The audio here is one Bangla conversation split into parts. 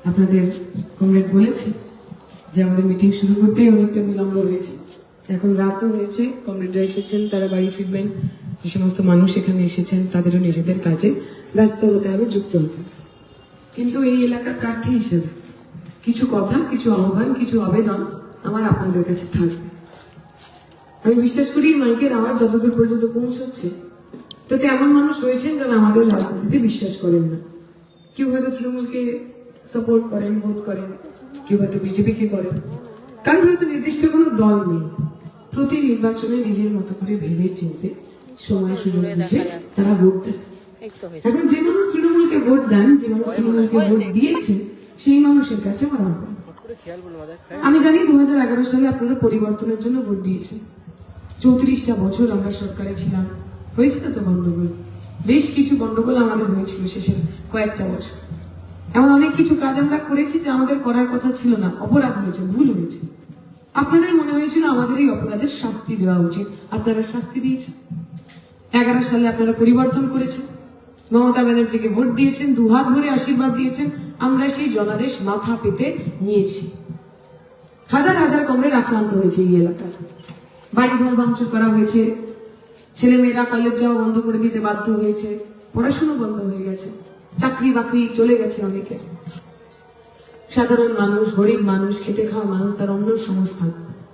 আপনাদের কমরেড বলেছে যে আমাদের মিটিং শুরু করতেই অনেকটা বিলম্ব হয়েছে। এখন রাতও হয়েছে, কমরেডরা এসেছেন, তারা বাড়ি ফিরবেন। যে সমস্ত মানুষ এখানে এসেছেন তাদেরও নিজেদের কাজে ব্যস্ত হতে হবে, যুক্ত হতে হবে। কিন্তু এই এলাকার প্রার্থী হিসেবে কিছু কথা, কিছু আহ্বান, কিছু আবেদন আমার আপনাদের কাছে থাকবে। আমি বিশ্বাস করি মাইকের আওয়াজ যতদূর পর্যন্ত পৌঁছচ্ছে, তাতে এমন মানুষ রয়েছেন যারা আমাদের রাজনীতিতে বিশ্বাস করেন না। কেউ হয়তো তৃণমূলকে সাপোর্ট করেন, ভোট করেন, কেউ হয়তো বিজেপিকে করেন, কারণ হয়তো নির্দিষ্ট কোনো দল নেই। প্রতি নির্বাচনে নিজের মতো করে ভেবে চিনতে সময় সুযোগ বুঝে তারা ভোট দেন। এখন যে মানুষ তৃণমূলকে ভোট দেন, যে মানুষ তৃণমূলকে ভোট দিয়েছেন, সেই মানুষের কাছে আমার আহ্বান। আমি জানি 2011 সালে আপনারা পরিবর্তনের জন্য ভোট দিয়েছেন। 34টা বছর আমরা সরকারে ছিলাম, হয়েছিল তো গন্ডগোল, বেশ কিছু গন্ডগোল আমাদের হয়েছিল শেষের কয়েকটা বছর। এমন অনেক কিছু কাজ আমরা করেছি যে আমাদের করার কথা ছিল না, অপরাধ হয়েছে, ভুল হয়েছে। আপনাদের মনে হয়েছিল আমাদের এই অপরাধের শাস্তি দেওয়া উচিত, আপনারা শাস্তি দিয়েছেন। 11 সালে আপনারা পরিবর্তন করেছেন, মমতা ব্যানার্জিকে ভোট দিয়েছেন, দুহাত ভরে আশীর্বাদ দিয়েছেন। আমরা সেই জনাদেশ মাথা পেতে নিয়েছি। হাজার হাজার কমরেড আক্রান্ত হয়েছে এই এলাকায়, বাড়িঘর ভাঙচুর করা হয়েছে, ছেলেমেয়েরা কলেজ যাওয়া বন্ধ করে দিতে বাধ্য হয়েছে, পড়াশোনা বন্ধ হয়ে গেছে, চাকরি বাকরি চলে গেছে অনেকে। সাধারণ মানুষ, গরিব মানুষ, খেটে খাওয়া মানুষ, তার অন্য সংস্থান,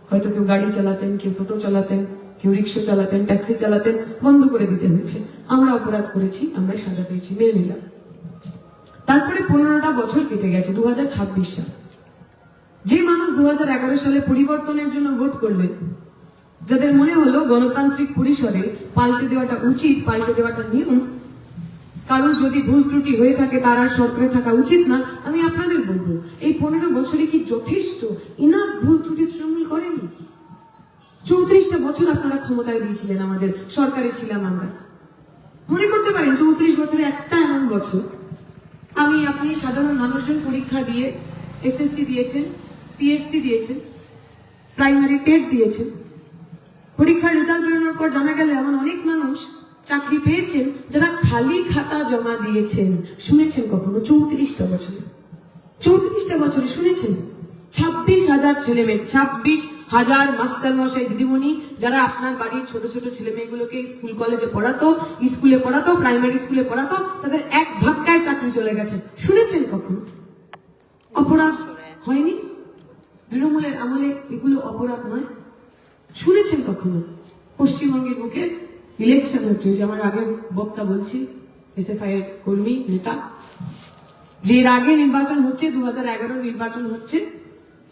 হয়তো কেউ গাড়ি চালাতেন, কেউ টোটো চালাতেন, কেউ রিক্সা চালাতেন, ট্যাক্সি চালাতেন, বন্ধ করে দিতে হয়েছে। আমরা অপরাধ করেছি, আমরা সাজা পেয়েছি, মেনে নিলাম। তারপরে 15টা বছর কেটে গেছে, 2026 সাল। যে মানুষ 2011 সালে পরিবর্তনের জন্য ভোট করলেন, যাদের মনে হলো গণতান্ত্রিক পরিসরে পাল্টে দেওয়াটা উচিত, পাল্টে দেওয়াটা নিয়ম, কারণ যদি ভুল ত্রুটি হয়ে থাকে তার আর সরকারে থাকা উচিত না, আমি আপনাদের বলবো এই 15 বছরে কি যথেষ্ট ইনাফ ভুল ত্রুটি তৃণমূল করেনি? 34টা বছর আপনারা ক্ষমতায় দিয়েছিলেন, আমাদের সরকারে ছিলাম আমরা। মনে করতে পারেন 34 বছরে একটা এমন বছর আমি আপনি সাধারণ মানুষজন পরীক্ষা দিয়ে এসএসসি দিয়েছেন, পিএসসি দিয়েছেন, প্রাইমারি টেট দিয়েছেন, পরীক্ষার রেজাল্ট বেরোনোর পর জানা গেল এমন অনেক মানুষ চাকরি পেয়েছেন যারা খালি খাতা জমা দিয়েছেন। শুনেছেন কখনো? 34টা বছরে, 34টা বছরে শুনেছেন? 26,000 ছেলে মেয়ে, 26,000 মাস্টার মশাই দিদিমণি, যারা আপনার বাড়ির ছোট ছোট ছেলে মেয়েগুলোকে স্কুল কলেজে পড়াতো, স্কুলে পড়াতো, প্রাইমারি স্কুলে পড়াতো, তাদের এক ধাক্কায় চাকরি চলে গেছে। শুনেছেন কখনো? অপরাধ হয়নি? তৃণমূলের আমলে এগুলো অপরাধ নয়? শুনেছেন কখনো? পশ্চিমবঙ্গের বুকে ইলেকশন হচ্ছে, যে আমার আগে বক্তা বলছি, এসএফআই এর কর্মী নেতা, যে এর আগে নির্বাচন হচ্ছে, 2011 নির্বাচন হচ্ছে,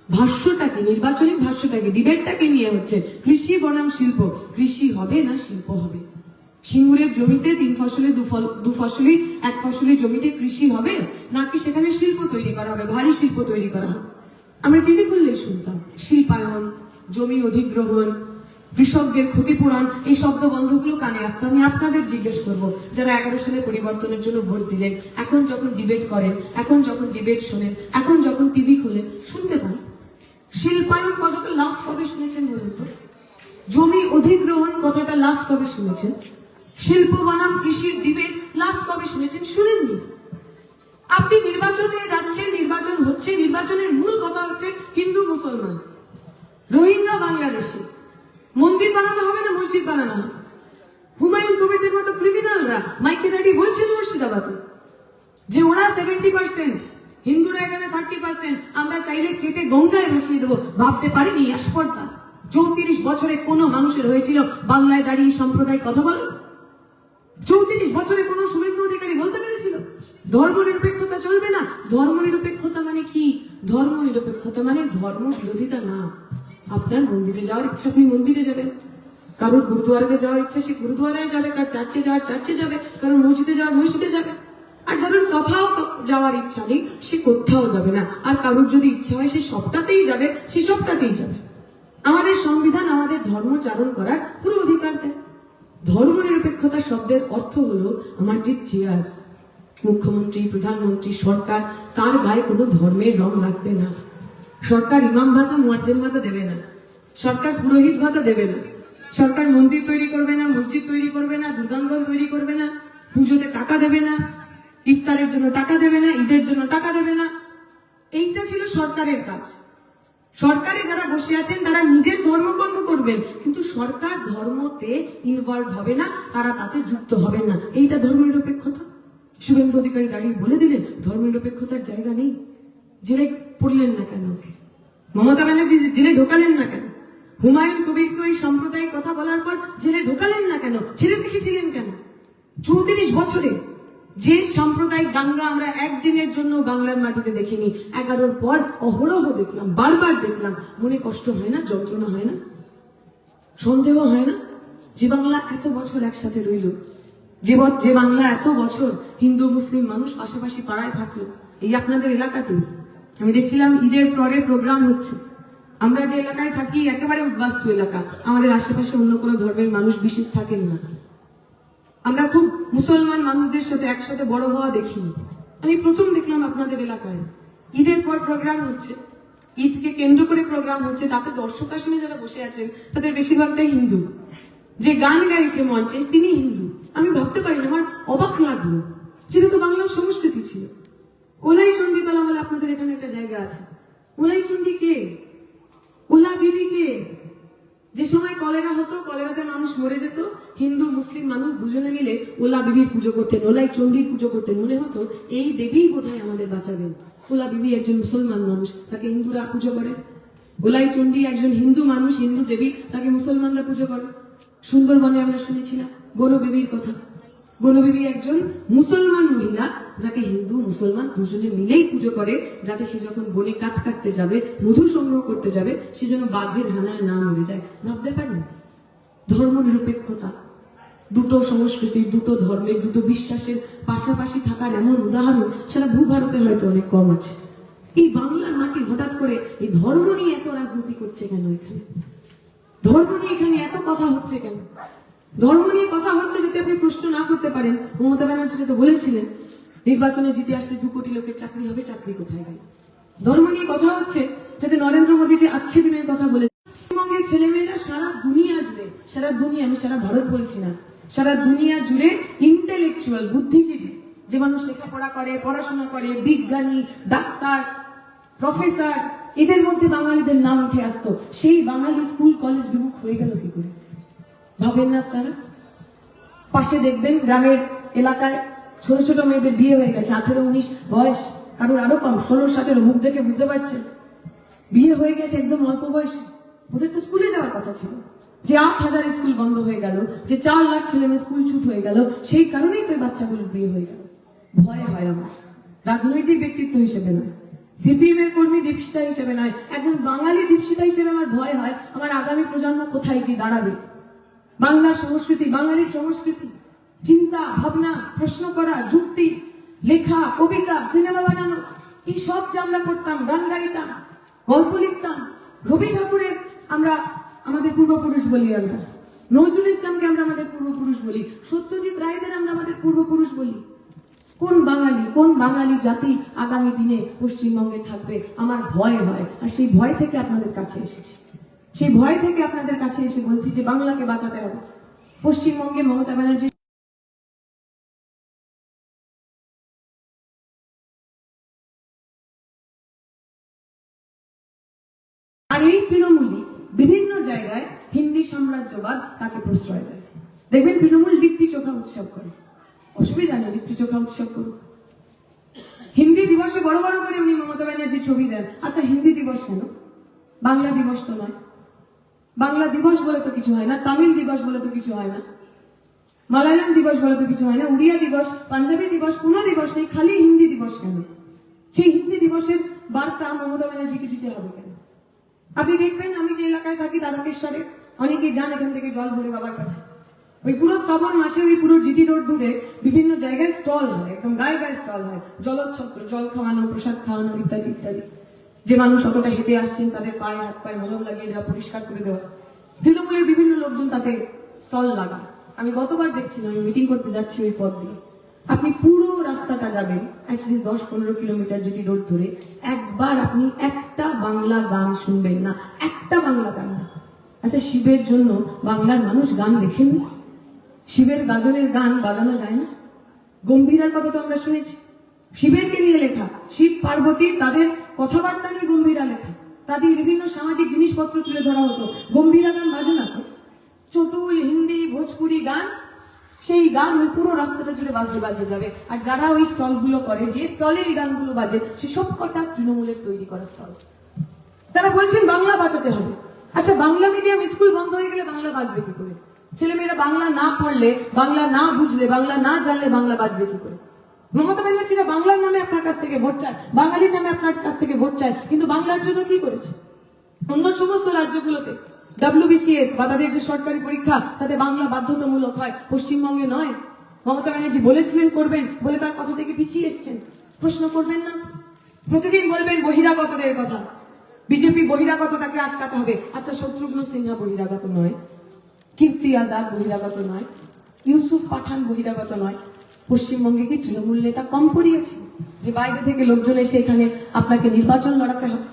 ভাষ্যটাকে, নির্বাচনী ভাষ্যটাকে, ডিবেটটাকে নিয়ে হচ্ছে কৃষি বনাম শিল্প। কৃষি হবে না শিল্প হবে? সিঙ্গুরের জমিতে 3 ফসলে 2 ফসলি, 1 ফসলি জমিতে কৃষি হবে, নাকি সেখানে শিল্প তৈরি করা হবে, ভারী শিল্প তৈরি করা হবে? আমরা টিভি খুললেই শুনতাম শিল্পায়ন, জমি অধিগ্রহণ, কৃষকদের ক্ষতিপূরণ, এই শব্দ বন্ধগুলো কানে আসতো। আমি আপনাদের জিজ্ঞেস করবো, যারা 11 সালে পরিবর্তনের জন্য ভোট দিলেন, এখন যখন ডিবেট করেন, এখন যখন ডিবেট শোনেন, এখন যখন টিভি খুলেন, শুনতে পান শিল্পায়ন কথাটা লাস্ট কবে শুনেছেন বলুন তো? জমি অধিগ্রহণ কথাটা লাস্ট কবে শুনেছেন? শিল্প বনাম কৃষির ডিবেট লাস্ট কবে শুনেছেন? শুনেননি। আপনি নির্বাচনে যাচ্ছেন, নির্বাচন হচ্ছে, নির্বাচনের মূল কথা হচ্ছে হিন্দু মুসলমান, রোহিঙ্গা বাংলাদেশি, মন্দির বানানো হবে না মসজিদ বানানো হবে? হুমায়ুন কবিরদের মতো ক্রিমিনালরা মাইকে দাঁড়িয়ে বলছেন মুর্শিদাবাদে যে ওরা 70%, হিন্দুরা এখানে 30%, আমরা চাইলে কেটে গঙ্গায় ভাসিয়ে দেবো। ভাবতে পারিনি স্পর্ধা 34 বছরে কোন মানুষের হয়েছিল বাংলায় দাঁড়িয়ে সাম্প্রদায়িক কথা বলে? 34 বছরে কোন শুভেন্দু অধিকারী বলতে পেরেছিল ধর্ম নিরপেক্ষতা চলবে না? ধর্ম নিরপেক্ষতা মানে কি? ধর্ম নিরপেক্ষতা মানে ধর্ম বিরোধিতা না। আপনার মন্দিরে যাওয়ার ইচ্ছা, আপনি মন্দিরে যাবেন, কারোর গুরুদুয়ারাতে যাওয়ার ইচ্ছা, সে গুরুদুয়ারায় যাবে, কার চার্চে যাওয়ার চার্চে যাবে, কারোর মসজিদে যাওয়ার মসজিদে যাবে। আর যাদের কোথাও যাওয়ার ইচ্ছা নেই সে কোথাও যাবে না। আর কারোর যদি ইচ্ছা হয় সে সবটাতেই যাবে, সে সবটাতেই যাবে। আমাদের সংবিধান আমাদের ধর্ম চারণ করার পুরো অধিকার দেয়। ধর্ম নিরপেক্ষতা শব্দের অর্থ হলো আমার যে চেয়ার, মুখ্যমন্ত্রী, প্রধানমন্ত্রী, সরকার, তার গায়ে কোনো ধর্মের রং লাগবে না। সরকার ইমাম ভাতা, মুয়াজ্জিন ভাতা দেবে না, সরকার পুরোহিত ভাতা দেবে না, সরকার মন্দির তৈরি করবে না, মসজিদ তৈরি করবে না, দুর্গাঙ্গন তৈরি করবে না, পুজোতে টাকা দেবে না, ইফতারের জন্য টাকা দেবে না, ঈদের জন্য টাকা দেবে না। এইটা ছিল সরকারের কাজ। সরকারে যারা বসে আছেন তারা নিজের ধর্মকর্ম করবেন, কিন্তু সরকার ধর্মতে ইনভলভ হবে না, তারা তাতে যুক্ত হবেন না। এইটা ধর্মনিরপেক্ষতা? শুভেন্দু অধিকারী দাঁড়িয়ে বলে দিলেন ধর্মনিরপেক্ষতার জায়গা নেই। জেলে পড়লেন না কেন ওকে? মমতা ব্যানার্জি জেলে ঢোকালেন না কেন? হুমায়ুন কবিরকে ওই সাম্প্রদায়িক কথা বলার পর জেলে ঢোকালেন না কেন? ছেড়ে রেখেছিলেন কেন? 34 বছরে যে সাম্প্রদায়িক দাঙ্গা আমরা একদিনের জন্য বাংলার মাটিতে দেখিনি, 11-র পর অহরহ দেখলাম, বারবার দেখলাম। মনে কষ্ট হয় না? যন্ত্রণা হয় না? সন্দেহ হয় না? যে বাংলা এত বছর একসাথে রইল, যে বাংলা এত বছর হিন্দু মুসলিম মানুষ পাশাপাশি পাড়ায় থাকলো, এই আপনাদের এলাকাতে আমি দেখছিলাম ঈদের পরে প্রোগ্রাম হচ্ছে। আমরা যে এলাকায় থাকি একেবারে উদ্বাস্তু এলাকা, আমাদের আশেপাশে অন্য কোনো ধর্মের মানুষ বিশেষ থাকেন না। আমরা খুব মুসলমান মানুষদের সাথে একসাথে বড় হওয়া দেখিনি। আমি প্রথম দেখলাম আপনাদের এলাকায় ঈদের পর প্রোগ্রাম হচ্ছে, ঈদকে কেন্দ্র করে প্রোগ্রাম হচ্ছে, তাতে দর্শক আসনে যারা বসে আছেন তাদের বেশিরভাগটাই হিন্দু। যে গান গাইছে মঞ্চে তিনি হিন্দু। আমি ভাবতে পারি না, আমার অবাক লাগলো, যেটা তো বাংলার সংস্কৃতি ছিল। ওলাই চণ্ডীতলা বলে আপনাদের এখানে একটা জায়গা আছে। ওলাই চণ্ডী কে? ওলা বিবি কে? যে সময় কলেরা হতো, কলেরাতে মানুষ মরে যেত, হিন্দু মুসলিম মানুষ দুজনে মিলে ওলা বিবির পুজো করতেন, ওলাই চণ্ডীর পুজো করতেন। মনে হতো এই দেবী বোধহয় আমাদের বাঁচাবেন। ওলা বিবি একজন মুসলমান মানুষ, তাকে হিন্দুরা পুজো করে। ওলাই চণ্ডী একজন হিন্দু মানুষ, হিন্দু দেবী, তাকে মুসলমানরা পুজো করে। সুন্দরবনে আমরা শুনেছিলাম বনবিবির কথা। বনবিবি একজন মুসলমান মহিলা, যাকে হিন্দু মুসলমান দুজনে মিলেই পুজো করে, যাতে সে যখন বনে কাঠ কাটতে যাবে, মধু সংগ্রহ করতে যাবে, সে যেন বাঘের হানায় না মরে যায়। ভাবতে পারেন? ধর্ম নিরপেক্ষতা, দুটো সংস্কৃতির, দুটো ধর্মের, দুটো বিশ্বাসের পাশাপাশি থাকার এমন উদাহরণ সারা ভূভারতে হয়তো অনেক কম আছে। এই বাংলার মাটি হঠাৎ করে এই ধর্ম নিয়ে এত রাজনীতি করছে কেন? এখানে ধর্ম নিয়ে এখানে এত কথা হচ্ছে কেন? ধর্ম নিয়ে কথা হচ্ছে যাতে আপনি প্রশ্ন না করতে পারেন। মমতা ব্যানার্জি তো বলেছিলেন নির্বাচনে জিতে আসলে 2 কোটি লোকের চাকরি হবে, চাকরি কোথায় গেল? ধর্ম নিয়ে কথা হচ্ছে যাতে নরেন্দ্র মোদী যে আচ্ছে দিনের কথা বলে, পশ্চিমবঙ্গের ছেলেমেয়েরা সারা দুনিয়া জুড়ে, সারা দুনিয়া, আমি সারা ভারত বলছি না, সারা দুনিয়া জুড়ে ইন্টেলেকচুয়াল, বুদ্ধিজীবী যে মানুষ লেখাপড়া করে, পড়াশোনা করে, বিজ্ঞানী, ডাক্তার, প্রফেসর, এদের মধ্যে বাঙালিদের নাম উঠে আসতো। সেই বাঙালি স্কুল কলেজ বিমুখ হয়ে গেল কি করে? ভাবেন না আপনারা? পাশে দেখবেন গ্রামের এলাকায় ছোট ছোট মেয়েদের বিয়ে হয়ে গেছে, 18-19 বয়স, কারোর আরো কম, 16-17, মুখ দেখে বুঝতে পারছেন বিয়ে হয়ে গেছে একদম অল্প বয়সে। ওদের তো স্কুলে যাওয়ার কথা ছিল। যে 8,000 স্কুল বন্ধ হয়ে গেল, যে 4 লাখ ছেলে মেয়ে স্কুল ছুট হয়ে গেল, সেই কারণেই তো বাচ্চাগুলোর বিয়ে হয়ে গেল। ভয় হয় আমার, রাজনৈতিক ব্যক্তিত্ব হিসেবে নয়, সিপিএম এর কর্মী দীপশিতা হিসেবে নয়, একজন বাঙালি দীপশিতা হিসেবে আমার ভয় হয় আমার আগামী প্রজন্ম কোথায় কি দাঁড়াবে। বাংলার সংস্কৃতি, বাঙালির সংস্কৃতি, চিন্তা ভাবনা, প্রশ্ন করা, যুক্তি, লেখা, কবিতা, সিনেমা বানানো, এই সব যে আমরা করতাম, গান গাইতাম, গল্প লিখতাম, রবি ঠাকুরের আমরা আমাদের পূর্বপুরুষ বলি, আমরা নজরুল ইসলামকে আমরা আমাদের পূর্বপুরুষ বলি, সত্যজিৎ রায়দের আমরা আমাদের পূর্বপুরুষ বলি। কোন বাঙালি, কোন বাঙালি জাতি আগামী দিনে পশ্চিমবঙ্গে থাকবে? আমার ভয় হয়। আর সেই ভয় থেকে আপনাদের কাছে এসেছি, সেই ভয় থেকে আপনাদের কাছে এসে বলছি যে বাংলাকে বাঁচাতে হবে। পশ্চিমবঙ্গে মমতা ব্যানার্জি আর এই তৃণমূলই বিভিন্ন জায়গায় হিন্দি সাম্রাজ্যবাদ তাকে প্রশ্রয় দেয়। দেখবেন তৃণমূল লিট্টি চোখা উৎসব করে, অসুবিধা নেই, লিট্টি চোখা উৎসব করুক। হিন্দি দিবসে বড় বড় করে উনি মমতা ব্যানার্জি ছবি দেন। আচ্ছা, হিন্দি দিবস কেন? বাংলা দিবস তো নয়। বাংলা দিবস বলে তো কিছু হয় না, তামিল দিবস বলে তো কিছু হয় না, মালায়ালাম দিবস বলে তো কিছু হয় না, উড়িয়া দিবস, পাঞ্জাবি দিবস, কোনো দিবস নেই, খালি হিন্দি দিবস কেন? সেই হিন্দি দিবসের বার্তা মমতা ব্যানার্জিকে দিতে হবে কেন? আপনি দেখবেন, আমি যে এলাকায় থাকি দ্বারকেশ্বরে, অনেকেই যান এখান থেকে জল ভরে বাবার কাছে। ওই পুরো শ্রাবণ মাসে ওই পুরো জিটি রোড ধরে বিভিন্ন জায়গায় স্টল হয়, একদম গায়ে গায়ে স্টল হয়, জলচ্ছত্র, জল খাওয়ানো, প্রসাদ খাওয়ানো, ইত্যাদি ইত্যাদি। যে মানুষ অতটা হেঁটে আসছেন তাদের পায়ে হাত পায়ে মলম লাগিয়ে দেওয়া, পরিষ্কার করে দেওয়া। তৃণমূলের বিভিন্ন লোকজন তাতে স্টল লাগান। আমি গতবার দেখছিলাম, আমি মিটিং করতে যাচ্ছি ওই পথ দিয়ে, আপনি পুরো রাস্তাটা যাবেন অ্যাটলিস্ট 10-15 কিলোমিটার জিটি রোড ধরে, একবার আপনি একটা বাংলা গান শুনবেন না, একটা বাংলা গান না। আচ্ছা, শিবের জন্য বাংলার মানুষ গান লেখেননি? শিবের গাজনের গান বাজানো যায় না? গম্ভীরার কথা তো আমরা শুনেছি, শিবেরকে নিয়ে লেখা, শিব পার্বতী তাদের কথাবার্তা নিয়ে গম্ভীরা লেখা, তাদের বিভিন্ন সামাজিক জিনিসপত্র তুলে ধরা হতো। গম্ভীরা গান বাজে না তো, চটুল হিন্দি ভোজপুরি গান, সেই গান ওই পুরো রাস্তাটা জুড়ে বাজতে বাজতে যাবে। আর যারা ওই স্টল গুলো করে, যে স্টলে এই গানগুলো বাজে, সে সব কটা তৃণমূলের তৈরি করা স্টল। তারা বলছেন বাংলা বাঁচাতে হবে। আচ্ছা, বাংলা মিডিয়াম স্কুল বন্ধ হয়ে গেলে বাংলা বাজবে কি করে? ছেলেমেয়েরা বাংলা না পড়লে, বাংলা না বুঝলে, বাংলা না জানলে বাংলা বাজবে কি করে? মমতা ব্যানার্জিরা বাংলার নামে আপনার কাছ থেকে ভোট চায়, বাঙালির নামে আপনার কাছ থেকে ভোট চায়, কিন্তু বাংলার জন্য কি করেছে? অন্য সমস্ত রাজ্যগুলোতে WBCS বা তাদের যে সরকারি পরীক্ষা, তাতে বাংলা বাধ্যতামূলক হয়, পশ্চিমবঙ্গে নয়। মমতা ব্যানার্জি বলেছিলেন করবেন, বলে তার কথা থেকে পিছিয়ে এসছেন। প্রশ্ন করবেন না? প্রতিদিন বলবেন বহিরাগতদের কথা, বিজেপি বহিরাগত, তাকে আটকাতে হবে। আচ্ছা, শত্রুঘ্ন সিনহা বহিরাগত নয়, কীর্তি আজাদ বহিরাগত নয়, ইউসুফ পাঠান বহিরাগত নয়। পশ্চিমবঙ্গে কি তৃণমূল নেতা কম পড়িয়েছে যে বাইরে থেকে লোকজন এসে এখানে আপনাকে নির্বাচন লড়াতে হবে?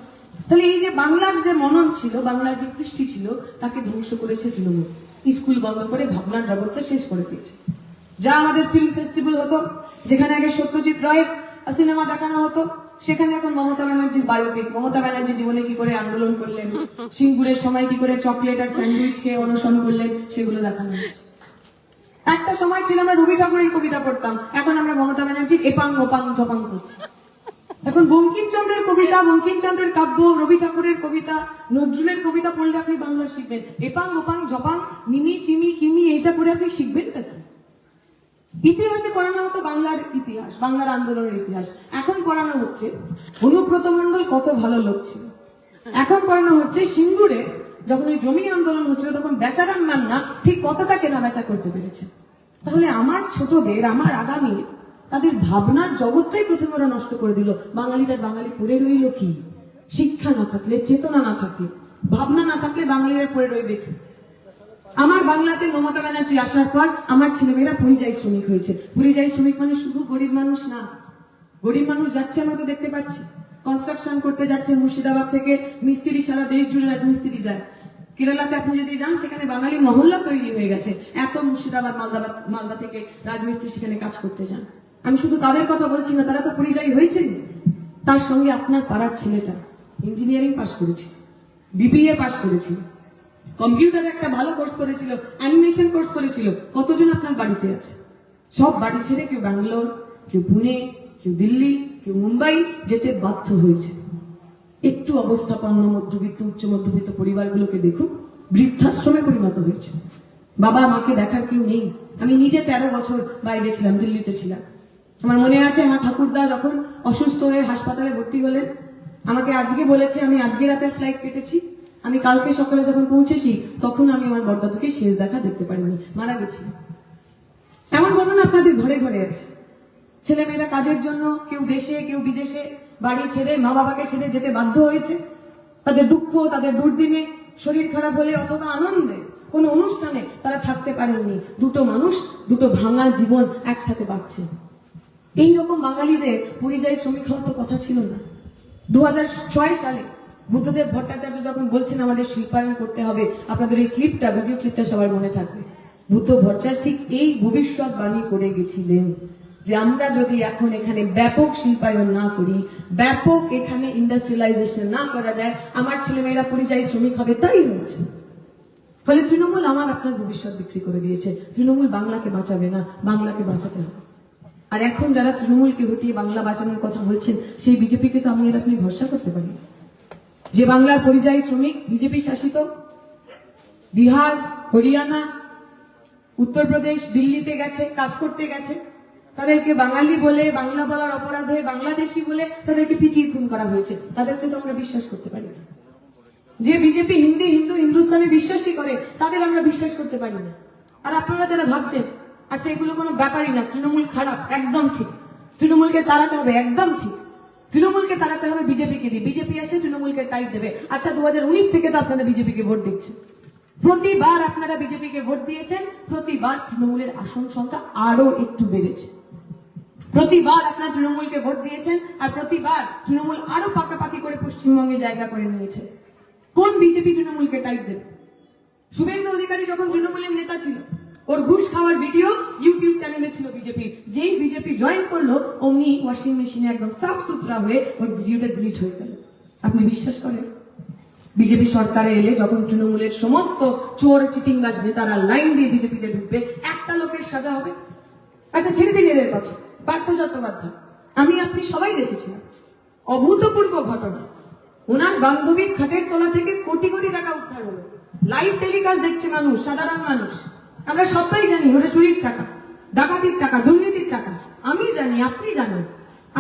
তাহলে এই যে বাংলার যে মনন ছিল, বাংলার যে কৃষ্টি ছিল, তাকে ধ্বংস করেছে তৃণমূল। স্কুল বন্ধ করে ভাবনার জগৎটা শেষ করে দিয়েছে। যা আমাদের ফিল্ম ফেস্টিভ্যাল হতো, যেখানে আগে সত্যজিৎ রায়ের সিনেমা দেখানো হতো, সেখানে এখন মমতা ব্যানার্জির বায়োপিক। মমতা ব্যানার্জি জীবনে কি করে আন্দোলন করলেন, সিঙ্গুরের সময় কি করে চকলেট আর স্যান্ডউইচ খেয়ে অনশন করলেন, সেগুলো দেখানো হচ্ছে। একটা সময় ছিল আমরা রবি ঠাকুরের কবিতা পড়তাম, এখন আমরা মমতা ব্যানার্জির এপাং ওপাং জপাং করছি। এখন বঙ্কিমচন্দ্রের কবিতা, বঙ্কিমচন্দ্রের কাব্য, রবি ঠাকুরের কবিতা, নজরুলের কবিতা পড়লে আপনি বাংলা শিখবেন। এপাং ওপাং জপাং মিনি চিমি কিমি এইটা করে আপনি শিখবেন তা কি? ইতিহাসে পড়ানো হতো বাংলার ইতিহাস, বাংলার আন্দোলনের ইতিহাস। এখন পড়ানো হচ্ছে অনুব্রত মণ্ডল কত ভালো লোক ছিল। এখন পড়ানো হচ্ছে সিঙ্গুরে যখন ওই জমি আন্দোলন হচ্ছিল, তখন বেচারাম মান্না ঠিক কতটা কেনা বেচা করতে পেরেছে। তাহলে আমার ছোটদের, আমার আগামী, তাদের ভাবনার জগৎটাই প্রথমে ওরা নষ্ট করে দিল। বাঙালিরা বাঙালি পড়ে রইল কি? শিক্ষা না থাকলে, চেতনা না থাকলে, ভাবনা না থাকলে বাঙালিরা পড়ে রইবে কি? আমার বাংলাতে মমতা ব্যানার্জি আসার পর আমার ছেলেমেয়েরা পরিযায়ী শ্রমিক হয়েছে। পরিযায়ী শ্রমিক মানে শুধু গরিব মানুষ না, গরিব মানুষ যাচ্ছে, আমরা তো দেখতে পাচ্ছি। কনস্ট্রাকশন করতে যাচ্ছে মুর্শিদাবাদ থেকে মিস্ত্রি, সারা দেশ জুড়ে রাজমিস্ত্রি যায়। কেরালাতে আপনি যদি যান, সেখানে বাঙালি মহল্লা তৈরি হয়ে গেছে, এত মুর্শিদাবাদ মালদা থেকে রাজমিস্ত্রি সেখানে কাজ করতে যান। আমি শুধু তাদের কথা বলছি না, তারা তো পরিযায়ী হয়েছেন। তার সঙ্গে আপনার পাড়ার ছেলেটা ইঞ্জিনিয়ারিং পাস করেছে, BBA পাস করেছিল, কম্পিউটার একটা ভালো কোর্স করেছিল, অ্যানিমেশন কোর্স করেছিল। কতজন আপনার বাড়িতে আছে? সব বাড়ি ছেড়ে কেউ ব্যাঙ্গালোর, কেউ পুনে, কেউ দিল্লি, কেউ মুম্বাই যেতে বাধ্য হয়েছে। একটু অবস্থাপন্ন মধ্যবিত্ত, উচ্চ মধ্যবিত্ত পরিবারগুলোকে দেখুন, বৃদ্ধাশ্রমে পরিণত হয়েছে। বাবা মাকে দেখার কেউ নেই। আমি নিজে 13 বছর বাইরে ছিলাম, দিল্লিতে ছিলাম। আমার মনে আছে, আমার ঠাকুরদা যখন অসুস্থ হয়ে হাসপাতালে ভর্তি হলেন, আমাকে আজকে বলেছে আমি আজকে রাতের ফ্লাইট কেটেছি, আমি কালকে সকালে যখন পৌঁছেছি তখন আমি আমার বড়দাদুকে শেষ দেখা দেখতে পারিনি, মারা গেছি। এমন ঘটনা আপনাদের ঘরে ঘরে আছে। ছেলেমেয়েরা কাজের জন্য কেউ দেশে, কেউ বিদেশে, বাড়ি ছেড়ে, মা বাবাকে ছেড়ে যেতে বাধ্য হয়েছে। তাদের দুঃখ, তাদের দুর্দিনে, শরীর খারাপ হলে অথবা আনন্দে, কোনো অনুষ্ঠানে তারা থাকতে পারেননি। দুটো মানুষ, দুটো ভাঙা জীবন একসাথে বাঁচছে। এইরকম বাঙালিদের পরিযায়ী শ্রমিক হওয়ার তো কথা ছিল না। 2006 সালে বুদ্ধদেব ভট্টাচার্য যখন বলছেন আমাদের শিল্পায়ন করতে হবে, আপনাদের এই ক্লিপটা, ভিডিও ক্লিপটা সবার মনে থাকবে। বুদ্ধ ভট্টাচার্য ঠিক এই ভবিষ্যৎবাণী করে গেছিলেন যে আমরা যদি এখন এখানে ব্যাপক শিল্পায়ন না করি, ব্যাপক এখানে ইন্ডাস্ট্রিয়ালাইজেশন না করা যায়, আমার ছেলেমেয়েরা পরিযায়ী শ্রমিক হবে। তাই হয়েছে। ফলে তৃণমূল আমার আপনার ভবিষ্যৎ বিক্রি করে দিয়েছে। তৃণমূল বাংলাকে বাঁচাবে না, বাংলাকে বাঁচাতে হবে। আর এখন যারা তৃণমূলকে হটিয়ে বাংলা বাঁচানোর কথা বলছেন, সেই বিজেপিকে তো আমি আর আপনি ভরসা করতে পারি। যে বাংলার পরিযায়ী শ্রমিক বিজেপি শাসিত বিহার, হরিয়ানা, উত্তরপ্রদেশ, দিল্লিতে গেছে, কাজ করতে গেছে, তাদেরকে বাঙালি বলে, বাংলা বলার অপরাধে বাংলাদেশি বলে তাদেরকে পিটিয়ে খুন করা হয়েছে। তাদেরকে তো আমরা বিশ্বাস করতে পারি না। যে বিজেপি হিন্দি, হিন্দু, হিন্দুস্তানে বিশ্বাসী করে, তাদের আমরা বিশ্বাস করতে পারি না। আর আপনারা যারা ভাবছেন আচ্ছা এগুলো কোনো ব্যাপারই না, তৃণমূল খারাপ, একদম ঠিক। তৃণমূলকে তাড়াতে হবে, একদম ঠিক। তৃণমূলকে তাড়াতে হবে বিজেপিকে দিয়ে। বিজেপি আসলে তৃণমূলকে টাইট দেবে। আচ্ছা 2019 থেকে তো আপনারা বিজেপিকে ভোট দিচ্ছেন। প্রতিবার আপনারা বিজেপিকে ভোট দিয়েছেন, প্রতিবার তৃণমূলের আসন সংখ্যা আরো একটু বেড়েছে। প্রতিবার আপনারা তৃণমূলকে ভোট দিয়েছেন, আর প্রতিবার তৃণমূল আরো পাকাপাকি করে পশ্চিমবঙ্গে জায়গা করে নিয়েছে। কোন বিজেপি তৃণমূলকে টাইট দেবে? শুভেন্দু অধিকারী যখন তৃণমূলের নেতা ছিল, ওর ঘুষ খাওয়ার ভিডিও ইউটিউব চ্যানেলে ছিল বিজেপি। যেই বিজেপি জয়েন করলো অমনি ওয়াশিং মেশিনে একদম সাফ সুতরা হয়ে ওর ভিডিওটা ডিলিট হয়ে গেল। আপনি বিশ্বাস করেন? বিজেপি সরকারে এলে যখন তৃণমূলের সমস্ত চোর চিটিংবাজ নেতারা লাইন দিয়ে বিজেপিতে ঢুকবে, একটা লোকের সাজা হবে? আচ্ছা ছেড়ে দিন এদের কথা। পার্থ চট্টোপাধ্যায়, আমি আপনি সবাই দেখেছিলাম, অভূতপূর্ব ঘটনা। ওনার বান্ধবীর খাটের তলা থেকে কোটি কোটি টাকা উদ্ধার হলো। লাইভ টেলিকাস্ট দেখছে মানুষ, সাধারণ মানুষ। আমরা সবাই জানি ওটা চুরির টাকা, ডাকাতির টাকা, দুর্নীতির টাকা। আমি জানি, আপনি জানেন,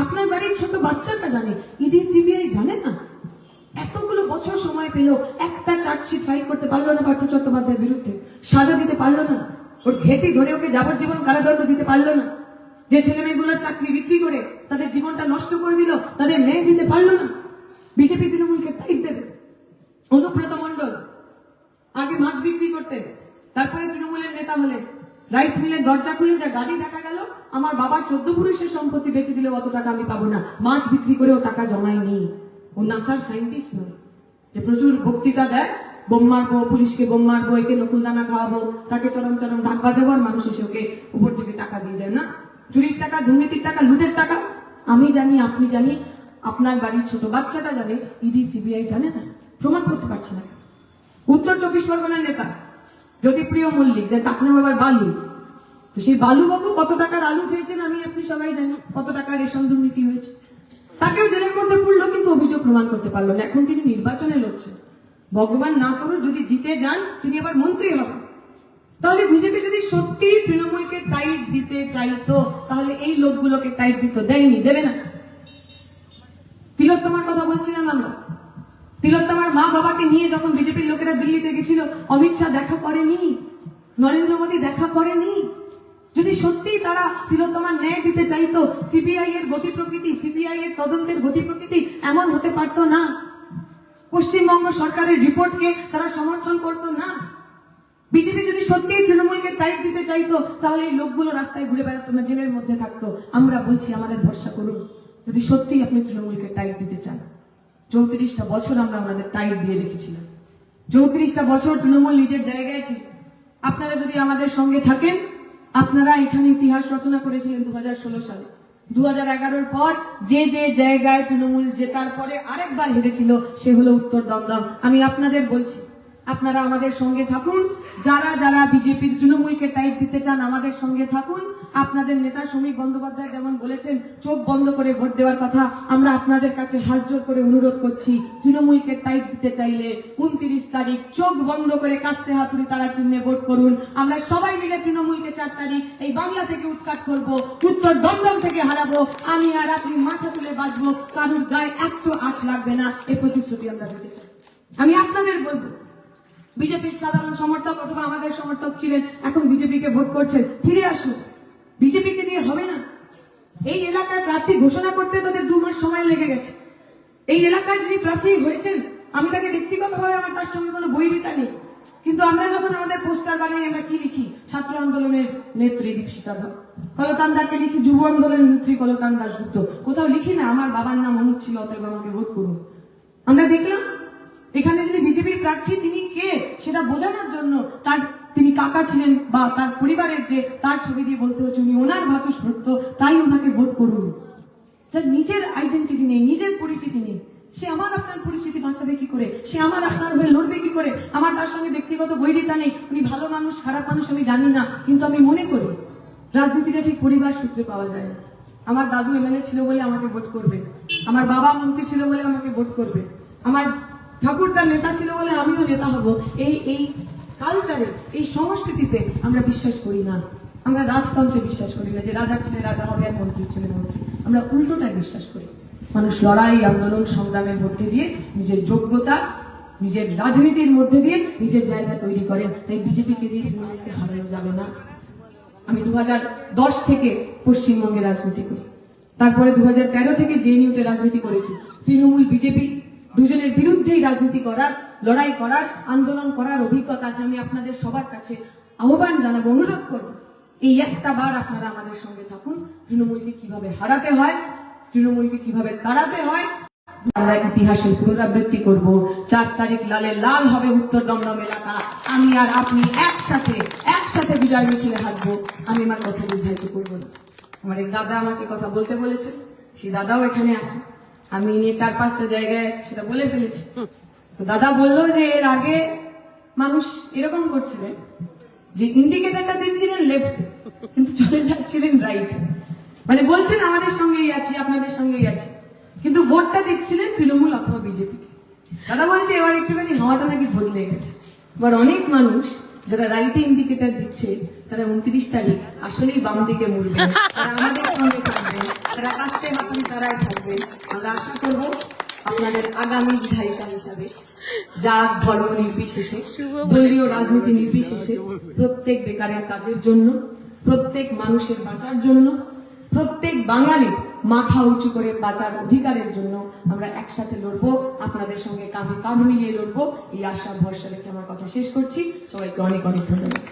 আপনার বাড়ির ছোট বাচ্চাটা জানে, ইডি সিবিআই জানে না। এতগুলো বছর সময় পেল, একটা চার্জশিট ফাইল করতে পারলো না পার্থ চট্টোপাধ্যায়ের বিরুদ্ধে, সাজা দিতে পারলো না, ওর ঘেটে ধরে ওকে যাবজ্জীবন কারাদণ্ড দিতে পারলো না। যে ছেলে মেয়েগুলোর চাকরি বিক্রি করে তাদের জীবনটা নষ্ট করে দিল, তাদের ন্যায় দিতে পারলো না। বিজেপি তৃণমূলকে টাইট দেবে। অনুব্রত মণ্ডল আগে মাছ বিক্রি করতেন, তারপরে তৃণমূলের নেতা হলেন। রাইস মিলের দরজা খুলে যা গাড়ি দেখা গেল, আমার বাবার 14 পুরুষের সম্পত্তি বেশি দিলে অত টাকা আমি পাবো না। মাছ বিক্রি করে ও টাকা জমায়নি। ও নাসার সায়েন্টিস্ট নয় যে প্রচুর বক্তৃতা দেয়, বোম মারবো, পুলিশকে বোম মারবো, একে নকুলদানা খাওয়াবো, তাকে চরম চরম ঢাক বাজাবো, আর মানুষ এসে ওকে উপর থেকে টাকা দিয়ে যায় না। চুরির টাকা, দুর্নীতির টাকা, লুটের টাকা। আমি জানি, আপনি জানি, আপনার বাড়ির ছোট বাচ্চাটা জানে, ইডি সিবিআই জানে না, প্রমাণ করতে পারছে না। উত্তর 24 পরগনার নেতা জ্যোতিপ্রিয় মল্লিক, যে ডাকনাম আবার বালু, তো সেই বালু বাবু কত টাকার আলু খেয়েছেন আমি আপনি সবাই জানি, কত টাকার রেশন দুর্নীতি হয়েছে। তাকেও জেলের মধ্যে পড়লো, কিন্তু অভিযোগ প্রমাণ করতে পারলো না। এখন তিনি নির্বাচনে লড়ছেন। ভগবান না করুন যদি জিতে যান, তিনি আবার মন্ত্রী হবেন। তাহলে বিজেপি যদি সত্যি তৃণমূলকে টাইট দিতে চাইতো, তাহলে এই লোকগুলোকে টাইট দিত, দেয়নি, দেবে না। তিলোত্তমার কথা বলছিলাম আমরা। তিলোত্তমার মা বাবাকে নিয়ে যখন বিজেপির লোকেরা দিল্লিতে গেছিল, অমিত শাহ দেখা করেনি, নরেন্দ্র মোদী দেখা করেনি। যদি সত্যি তারা তিলোত্তমার ন্যায় দিতে চাইতো, সিবিআই এর গতি প্রকৃতি, সিবিআই এর তদন্তের গতি প্রকৃতি এমন হতে পারতো না। পশ্চিমবঙ্গ সরকারের রিপোর্টকে তারা সমর্থন করতো না। বিজেপি যদি সত্যি তৃণমূলকে টাইট দিতে চাইতো, তাহলে এই লোকগুলো রাস্তায় ঘুরে বেড়াতো না, জেলের মধ্যে থাকতো। আমরা বলছি, আমাদের ভরসা করুন, যদি সত্যি আপনি তৃণমূলকে টাইট দিতে চান। 34টা বছর আমরা আমাদের টাইট দিয়ে রেখেছিলাম। 34টা বছর তৃণমূল নিজের জায়গায় ছিল। আপনারা যদি আমাদের সঙ্গে থাকেন, আপনারা এখানে ইতিহাস রচনা করেছিলেন 2016 সালে। 2011-র পর যে যে জায়গায় তৃণমূল জেতার পরে আরেকবার হেরেছিল, সে হলো উত্তর দমদম। আমি আপনাদের বলছি, আপনারা আমাদের সঙ্গে থাকুন। যারা যারা বিজেপির তৃণমূলকে টাইট দিতে চান, আমাদের সঙ্গে থাকুন। আপনাদের নেতা শ্রমিক বন্দ্যোপাধ্যায় যেমন বলেছেন চোখ বন্ধ করে ভোট দেওয়ার কথা, আমরা আপনাদের কাছে হাত জোর করে অনুরোধ করছি, তৃণমূলকে টাইট দিতে চাইলে 29 তারিখ চোখ বন্ধ করে কাস্তে হাতুড়ি তারা চিহ্নে ভোট করুন। আমরা সবাই মিলে তৃণমূলকে 4 তারিখ এই বাংলা থেকে উৎখাত করব, উত্তর দমদম থেকে হারাবো। আমি আর আপনি মাথা তুলে বাঁচবো, কারুর গায়ে একটু আঁচ লাগবে না, এই প্রতিশ্রুতি আমরা দিতে চাই। আমি আপনাদের বলবো, বিজেপির সাধারণ সমর্থক অথবা আমাদের সমর্থক ছিলেন, এখন বিজেপিকে ভোট করছেন, ফিরে আসুন। বিজেপিকে দিয়ে হবে না। এই এলাকায় প্রার্থী ঘোষণা করতে তাদের 2 মাস সময় লেগে গেছে। এই এলাকার যিনি প্রার্থী হয়েছেন, আমি তাকে ব্যক্তিগতভাবে, আমার তার সঙ্গে কোনো বৈরিতা নেই, কিন্তু আমরা যখন আমাদের পোস্টার বানাই, আমরা কি লিখি? ছাত্র আন্দোলনের নেত্রী দীপশিতা ধর, কলতান দাসকে লিখি যুব আন্দোলনের নেত্রী কলতান দাসগুপ্ত। কোথাও লিখি না আমার বাবার নাম অনুপ ছিল, অতএব আমাকে ভোট করুন। আমরা দেখলাম এখানে যিনি বিজেপির প্রার্থী, তিনি কে সেটা বোঝানোর জন্য তিনি কাকা ছিলেন বা তার পরিবারের যে তার ছবি দিয়ে বলতে হচ্ছে উনি ওনার ভাতুষভুক্ত, তাই ওনাকে ভোট করুন। যার নিজের আইডেন্টিটি নেই, নিজের পরিচিতি নেই, সে আমার আপনার পরিচিতি বাঁচাবে কি করে? সে আমার আপনার হয়ে লড়বে কি করে? আমার তার সঙ্গে ব্যক্তিগত বৈরিতা নেই। উনি ভালো মানুষ খারাপ মানুষ আমি জানি না, কিন্তু আমি মনে করি রাজনীতিটা ঠিক পরিবার সূত্রে পাওয়া যায় না। আমার দাদু এমএলএ ছিল বলে আমাকে ভোট করবে, আমার বাবা মন্ত্রী ছিল বলে আমাকে ভোট করবে, আমার ঠাকুরদার নেতা ছিল বলে আমিও নেতা হব। এই কালচারে, এই সংস্কৃতিতে আমরা বিশ্বাস করি না। আমরা রাজতন্ত্রে বিশ্বাস করি না, যে রাজার ছেলে রাজা হবে আর মন্ত্রীর ছেলে মন্ত্রী। আমরা উল্টোটাই বিশ্বাস করি। মানুষ লড়াই, আন্দোলন, সংগ্রামের মধ্যে দিয়ে নিজের যোগ্যতা, নিজের রাজনীতির মধ্যে দিয়ে নিজের জায়গা তৈরি করেন। তাই বিজেপিকে দিয়ে তৃণমূলকে হারানো যাবে না। আমি 2010 থেকে পশ্চিমবঙ্গে রাজনীতি করি, তারপরে 2013 থেকে জেএনইউতে রাজনীতি করেছি। তৃণমূল বিজেপি দুজনের বিরুদ্ধেই রাজনীতি করার, লড়াই করার, আন্দোলন করার অভিজ্ঞতা আছে। আমি আপনাদের সবার কাছে আহ্বান জানাবো, অনুরোধ করবো, এই একটা বার আপনারা আমাদের সঙ্গে থাকুন। তৃণমূলকে কিভাবে হারাতে হয়, তৃণমূলকে কিভাবে তাড়াতে হয়, আমরা ইতিহাসের পুনরাবৃত্তি করব। 4 তারিখ লালে লাল হবে উত্তর দমদম এলাকা। আমি আর আপনি একসাথে বিজয় মিছিলে হাঁটবো। আমি আমার কথা দীর্ঘায়িত করবো না। আমার এক দাদা আমাকে কথা বলতে বলেছে, সেই দাদাও এখানে আছে। আমি নিয়ে 4-5টা জায়গায় সেটা বলে ফেলেছি। তো দাদা বললো যে এর আগে মানুষ এরকম করছিলেন যে ইন্ডিকেটরটা দিচ্ছিলেন লেফট, কিন্তু চলে যাচ্ছিলেন রাইট। মানে বলছেন আমাদের সঙ্গেই আছি, আপনাদের সঙ্গেই আছি, কিন্তু ভোটটা দিচ্ছিলেন তৃণমূল অথবা বিজেপিকে। দাদা বলছে এবার একটুখানি হাওয়াটা নাকি বদলে গেছে। এবার অনেক মানুষ যারা রাইটে ইন্ডিকেটর দিচ্ছে তারা 29 তারিখ আসলেই বাম দিকে মুড়বে, তারা আমাদের সঙ্গে থাকবে, তারা কাস্তে বাকি তারাই থাকবে। আমরা আশা করব আপনাদের আগামী বিধায়িকা হিসাবে জাত ধর্ম নির্বিশেষে, দলীয় রাজনীতি নির্বিশেষে, প্রত্যেক বেকারের কাজের জন্য, প্রত্যেক মানুষের বাঁচার জন্য, প্রত্যেক বাঙালির মাথা উঁচু করে বাঁচার অধিকারের জন্য আমরা একসাথে লড়বো, আপনাদের সঙ্গে কাঁধে কাঁধ মিলিয়ে লড়বো। এই আশা ভরসা রেখে আমার কথা শেষ করছি। সবাইকে অনেক অনেক ধন্যবাদ।